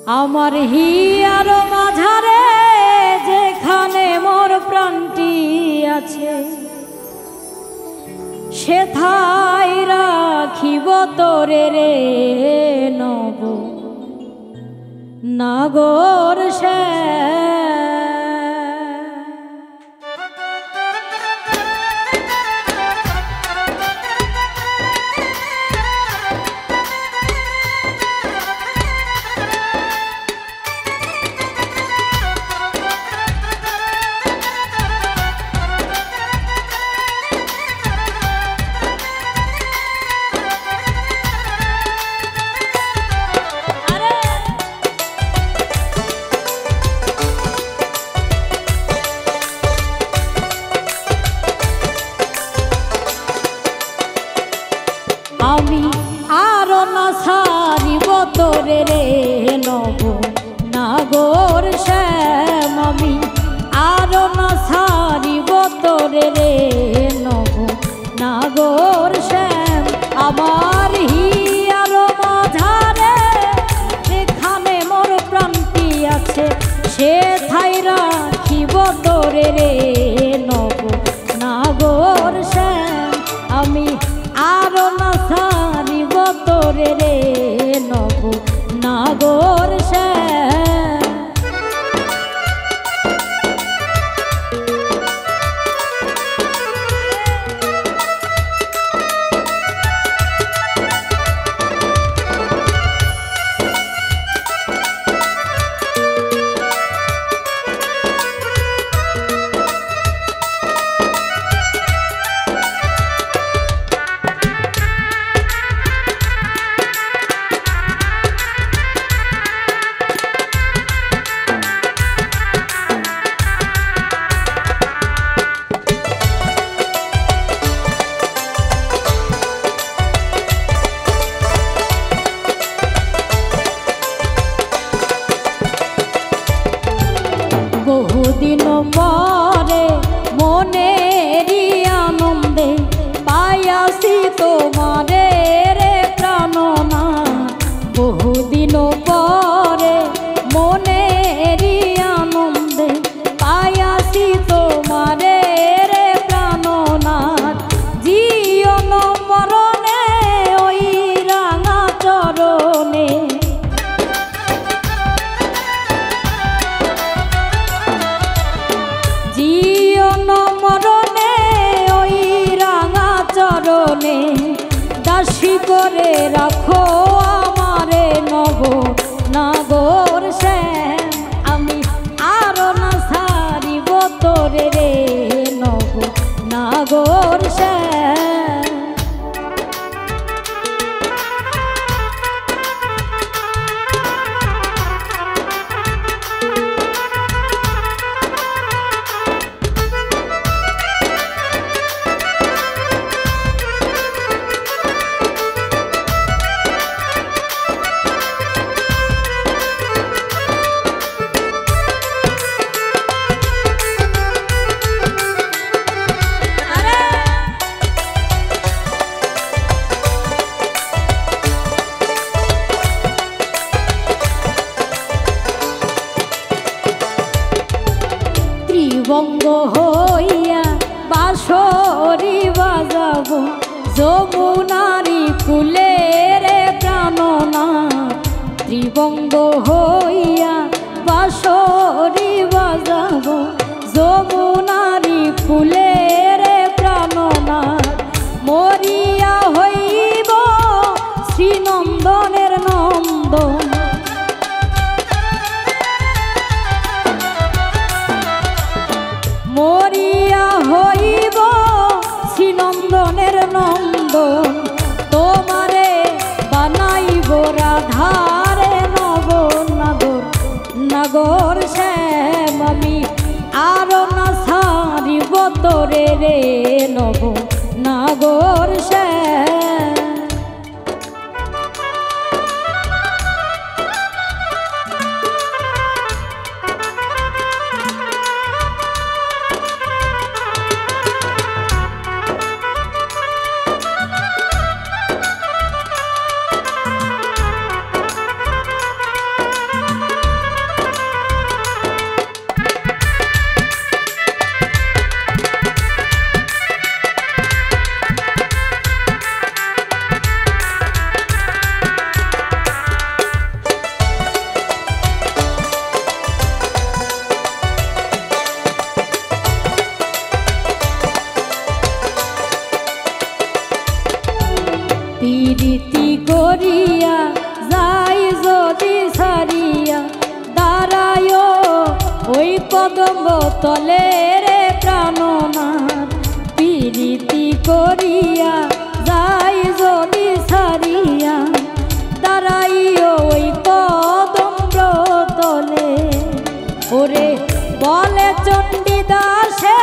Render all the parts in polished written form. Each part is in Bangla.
আমার হিয়ার মাঝারে যেখানে মোর প্রাণটি আছে, সেথায় রাখিব তোরে রে নব নাগর সে। আমি আরো না ছাড়িব তোরে রে নব নাগর শ্যাম, আমি আরো না ছাড়িব তোরে রে নব নাগর শ্যাম। আমার হিয়ার মাঝারে যেখানে মোর প্রাণটি আছে, সেথায় রাখিব তোরে রে নব নাগর শ্যাম। আমি আরো না ছাড়িব তোরে রে নব নাগর শ্যাম। বহুদিন পরে মনেরই আনন্দে পাইয়াছি তোমারে রে প্রাণনা। বহুদিন পরে মনেরই আনন্দে পাইয়াছি তোমারে রে প্রাণনা। জীবন মরণে ওই রাঙা চরণে, জীবন মরণে ওই রাঙা চরণে দাসী করে রাখো আমারে নব নাগর শ্যাম। আমি আরো না ছাড়িব তোরে রে নব নাগর শ্যাম। ত্রিবঙ্গ হইয়া বাঁশরি বাজাবো যমুনারি কুলে রে প্রাণনা। ত্রিবঙ্গ হইয়া বাঁশরি বাজাবো যমুনারি কুলে রে প্রাণনা। মরিয়া হইব শ্রীনন্দনের নন্দন, মরিয়া হইব শ্রীনন্দনের নন্দন। তোমারে বানাইব রাধারে নব নাগর নাগর শ্যাম। আমি আরো না ছাড়িব তোরে রে নব নাগর শ্যাম। কদম তলে রে প্রাণনাথ প্রীতি করিয়া যাই যদি সারিয়া দাঁড়াই ওই কদম তলে ওরে বলে চণ্ডীদাসে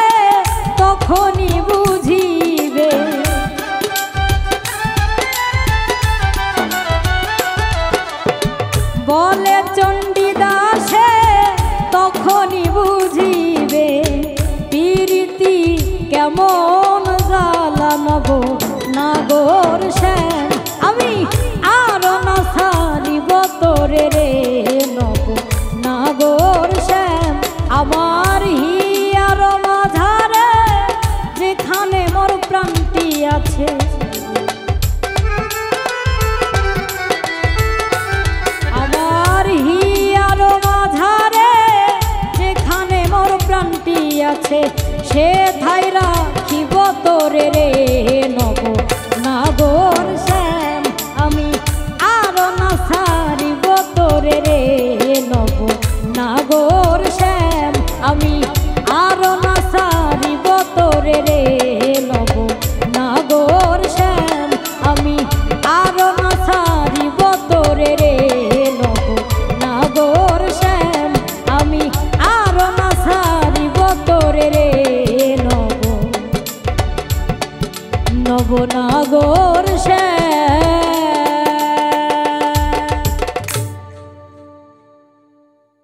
তখনই বুঝিবে বলে চণ্ডীদাসে তখনই বুঝিবে প্রীতি কেমন জ্বালানব নাগর শ্যাম আমি আর না ছাড়িব তোরে রে নব নাগর শ্যাম আমার হিয়ার মাঝারে যেখানে মোর প্রাণটি আছে আমার হিয়ার মাঝারে যেখানে মোর প্রাণটি আছে সে ঠাই রাখিব তোরে রে নব নাগর শ্যাম আমি আর না ছাড়িব তোরে রে নব নাগর শ্যাম আমি আর না ছাড়িব তোরে রে নব নাগর শ্যাম আমি আর না ছাড়িব তোরে রে নব নাগর শ্যাম আমি আর না ছাড়িব তোরে রে নব নাগর শ্যাম।